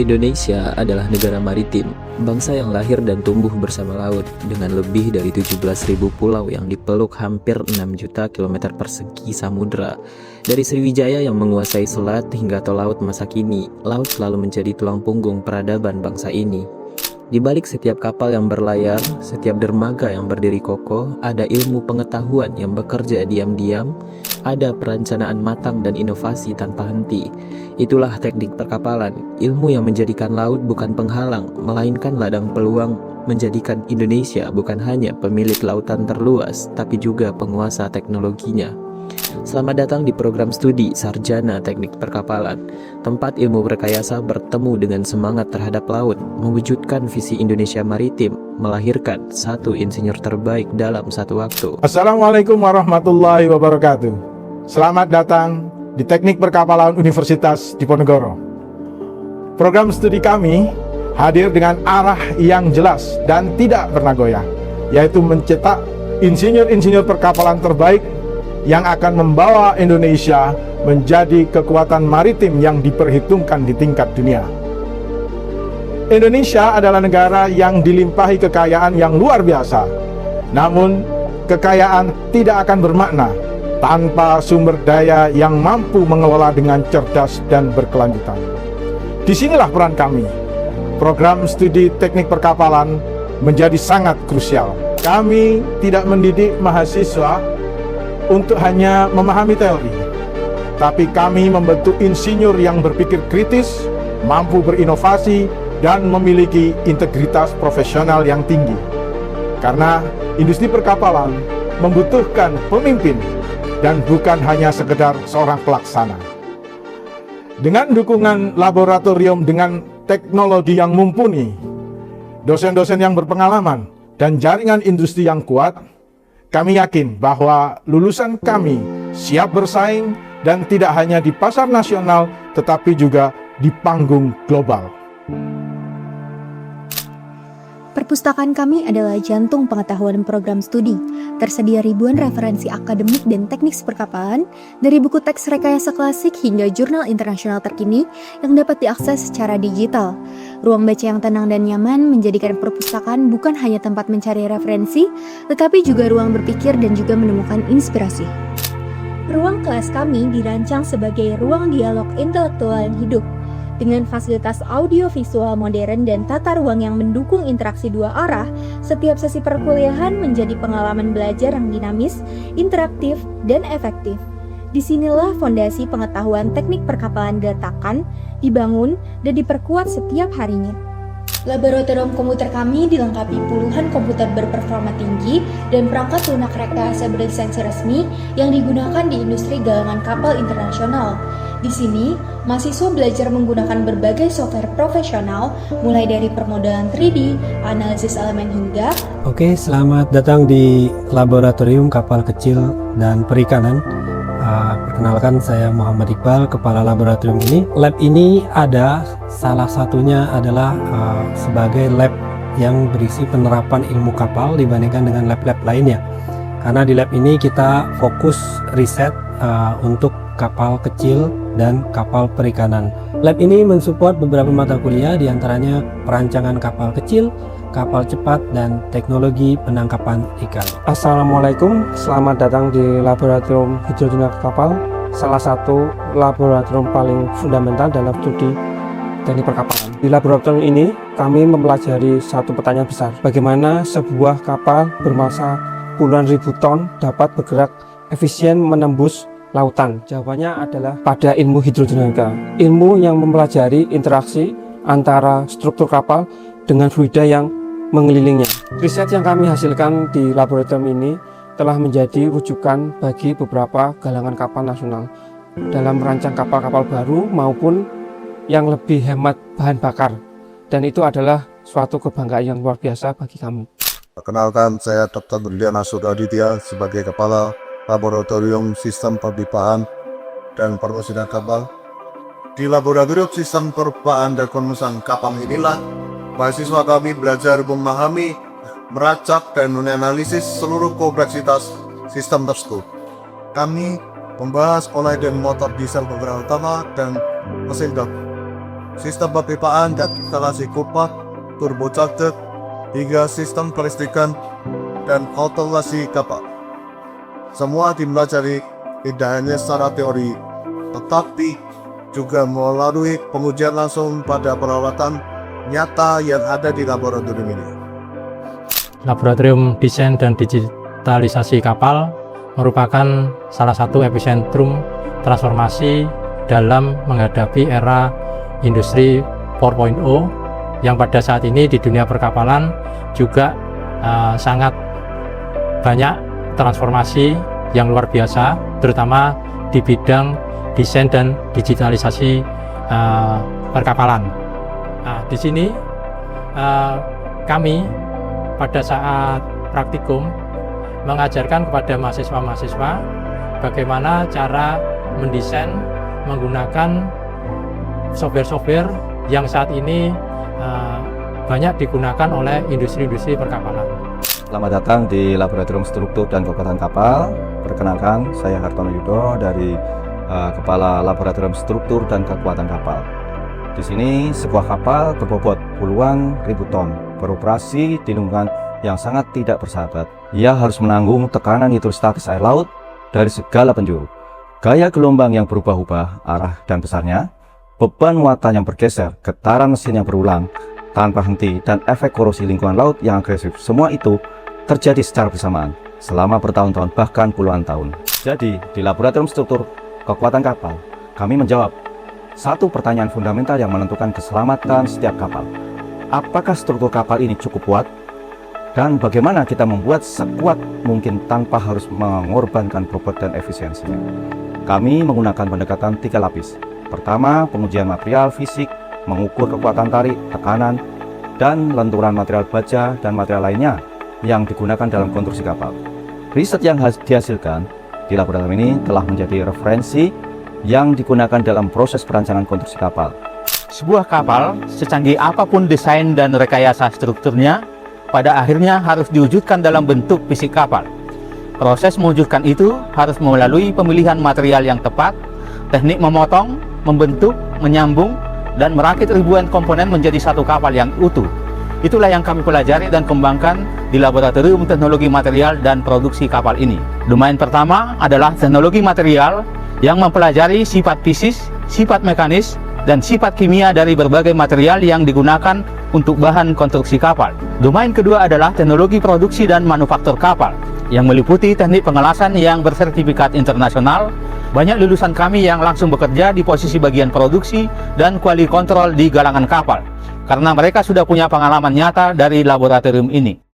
Indonesia adalah negara maritim, bangsa yang lahir dan tumbuh bersama laut dengan lebih dari 17.000 pulau yang dipeluk hampir 6 juta kilometer persegi samudra. Dari Sriwijaya yang menguasai selat hingga tol laut masa kini, laut selalu menjadi tulang punggung peradaban bangsa ini. Di balik setiap kapal yang berlayar, setiap dermaga yang berdiri kokoh, ada ilmu pengetahuan yang bekerja diam-diam, ada perencanaan matang dan inovasi tanpa henti. Itulah teknik perkapalan, ilmu yang menjadikan laut bukan penghalang, melainkan ladang peluang menjadikan Indonesia bukan hanya pemilik lautan terluas, tapi juga penguasa teknologinya. Selamat datang di program studi Sarjana Teknik Perkapalan, tempat ilmu berkayasa bertemu dengan semangat terhadap laut, mewujudkan visi Indonesia maritim, melahirkan satu insinyur terbaik dalam satu waktu. Assalamualaikum warahmatullahi wabarakatuh. Selamat datang di Teknik Perkapalan Universitas Diponegoro. Program studi kami hadir dengan arah yang jelas dan tidak pernah goyah, yaitu mencetak insinyur-insinyur perkapalan terbaik yang akan membawa Indonesia menjadi kekuatan maritim yang diperhitungkan di tingkat dunia. Indonesia adalah negara yang dilimpahi kekayaan yang luar biasa. Namun, kekayaan tidak akan bermakna tanpa sumber daya yang mampu mengelola dengan cerdas dan berkelanjutan. Disinilah peran kami. Program studi teknik perkapalan menjadi sangat krusial. Kami tidak mendidik mahasiswa untuk hanya memahami teori, tapi kami membentuk insinyur yang berpikir kritis, mampu berinovasi, dan memiliki integritas profesional yang tinggi. Karena industri perkapalan membutuhkan pemimpin dan bukan hanya sekedar seorang pelaksana. Dengan dukungan laboratorium dengan teknologi yang mumpuni, dosen-dosen yang berpengalaman, dan jaringan industri yang kuat, kami yakin bahwa lulusan kami siap bersaing dan tidak hanya di pasar nasional, tetapi juga di panggung global. Perpustakaan kami adalah jantung pengetahuan program studi. Tersedia ribuan referensi akademik dan teknik perkapalan, dari buku teks rekayasa klasik hingga jurnal internasional terkini yang dapat diakses secara digital. Ruang baca yang tenang dan nyaman menjadikan perpustakaan bukan hanya tempat mencari referensi, tetapi juga ruang berpikir dan juga menemukan inspirasi. Ruang kelas kami dirancang sebagai ruang dialog intelektual yang hidup, dengan fasilitas audio-visual modern dan tata ruang yang mendukung interaksi dua arah. Setiap sesi perkuliahan menjadi pengalaman belajar yang dinamis, interaktif, dan efektif. Disinilah fondasi pengetahuan teknik perkapalan diletakkan, dibangun, dan diperkuat setiap harinya. Laboratorium komputer kami dilengkapi puluhan komputer berperforma tinggi dan perangkat lunak rekayasa berlisensi resmi yang digunakan di industri galangan kapal internasional. Di sini, mahasiswa belajar menggunakan berbagai software profesional, mulai dari permodelan 3D, analisis elemen hingga. Oke, selamat datang di Laboratorium Kapal Kecil dan Perikanan. Perkenalkan, saya Muhammad Iqbal, Kepala Laboratorium ini. Lab ini ada, salah satunya adalah sebagai lab yang berisi penerapan ilmu kapal dibandingkan dengan lab-lab lainnya. Karena di lab ini kita fokus riset untuk kapal kecil dan kapal perikanan. Lab ini mensupport beberapa mata kuliah, diantaranya perancangan kapal kecil, kapal cepat, dan teknologi penangkapan ikan. Assalamualaikum, selamat datang di Laboratorium Hidrodinamika Kapal, salah satu laboratorium paling fundamental dalam studi teknik perkapalan. Di laboratorium ini, kami mempelajari satu pertanyaan besar. Bagaimana sebuah kapal bermassa puluhan ribu ton dapat bergerak efisien menembus lautan? Jawabannya adalah pada ilmu hidrodinamika, ilmu yang mempelajari interaksi antara struktur kapal dengan fluida yang mengelilingnya. Riset yang kami hasilkan di laboratorium ini telah menjadi rujukan bagi beberapa galangan kapal nasional dalam merancang kapal-kapal baru maupun yang lebih hemat bahan bakar, dan itu adalah suatu kebanggaan yang luar biasa bagi kami. Perkenalkan, saya Dr. Berlian Asuka Aditya sebagai Kepala Laboratorium Sistem Perpipaan dan Permesingan Kapal. Di Laboratorium Sistem Perpipaan dan Permesingan Kapal inilah mahasiswa kami belajar memahami, meracak, dan menganalisis seluruh kompleksitas sistem tersebut. Kami membahas oleh dan motor diesel beberapa utama dan mesin gas. sistem pemipaan dan instalasi kurva, turbocharger, hingga sistem kelistrikan dan otomasi kapal. Semua dipelajari tidak hanya secara teori, tetapi juga melalui pengujian langsung pada peralatan nyata yang ada di laboratorium ini. Laboratorium Desain dan Digitalisasi Kapal merupakan salah satu epicentrum transformasi dalam menghadapi era industri 4.0 yang pada saat ini di dunia perkapalan juga sangat banyak transformasi yang luar biasa, terutama di bidang desain dan digitalisasi perkapalan. Nah, di sini kami pada saat praktikum mengajarkan kepada mahasiswa-mahasiswa bagaimana cara mendesain menggunakan software-software yang saat ini banyak digunakan oleh industri-industri perkapalan. Selamat datang di Laboratorium Struktur dan Kekuatan Kapal. Perkenalkan, saya Hartono Yudo dari Kepala Laboratorium Struktur dan Kekuatan Kapal. Di sini sebuah kapal berbobot puluhan ribu ton, beroperasi di lingkungan yang sangat tidak bersahabat. Ia harus menanggung tekanan hidrostatis air laut dari segala penjuru, gaya gelombang yang berubah-ubah arah dan besarnya, beban muatan yang bergeser, getaran mesin yang berulang tanpa henti, dan efek korosi lingkungan laut yang agresif. Semua itu terjadi secara bersamaan selama bertahun-tahun, bahkan puluhan tahun. Jadi, di Laboratorium Struktur Kekuatan Kapal, kami menjawab satu pertanyaan fundamental yang menentukan keselamatan setiap kapal. Apakah struktur kapal ini cukup kuat? Dan bagaimana kita membuat sekuat mungkin tanpa harus mengorbankan bobot dan efisiensinya? Kami menggunakan pendekatan 3 lapis. Pertama, pengujian material fisik, mengukur kekuatan tarik, tekanan, dan lenturan material baja dan material lainnya yang digunakan dalam konstruksi kapal. Riset yang dihasilkan di laboratorium ini telah menjadi referensi yang digunakan dalam proses perancangan konstruksi kapal. Sebuah kapal, secanggih apapun desain dan rekayasa strukturnya, pada akhirnya harus diwujudkan dalam bentuk fisik kapal. Proses mewujudkan itu harus melalui pemilihan material yang tepat, teknik memotong, membentuk, menyambung, dan merakit ribuan komponen menjadi satu kapal yang utuh. Itulah yang kami pelajari dan kembangkan di Laboratorium Teknologi Material dan Produksi Kapal ini. Domain pertama adalah teknologi material yang mempelajari sifat fisis, sifat mekanis, dan sifat kimia dari berbagai material yang digunakan untuk bahan konstruksi kapal. Domain kedua adalah teknologi produksi dan manufaktur kapal yang meliputi teknik pengelasan yang bersertifikat internasional. Banyak lulusan kami yang langsung bekerja di posisi bagian produksi dan quality control di galangan kapal karena mereka sudah punya pengalaman nyata dari laboratorium ini.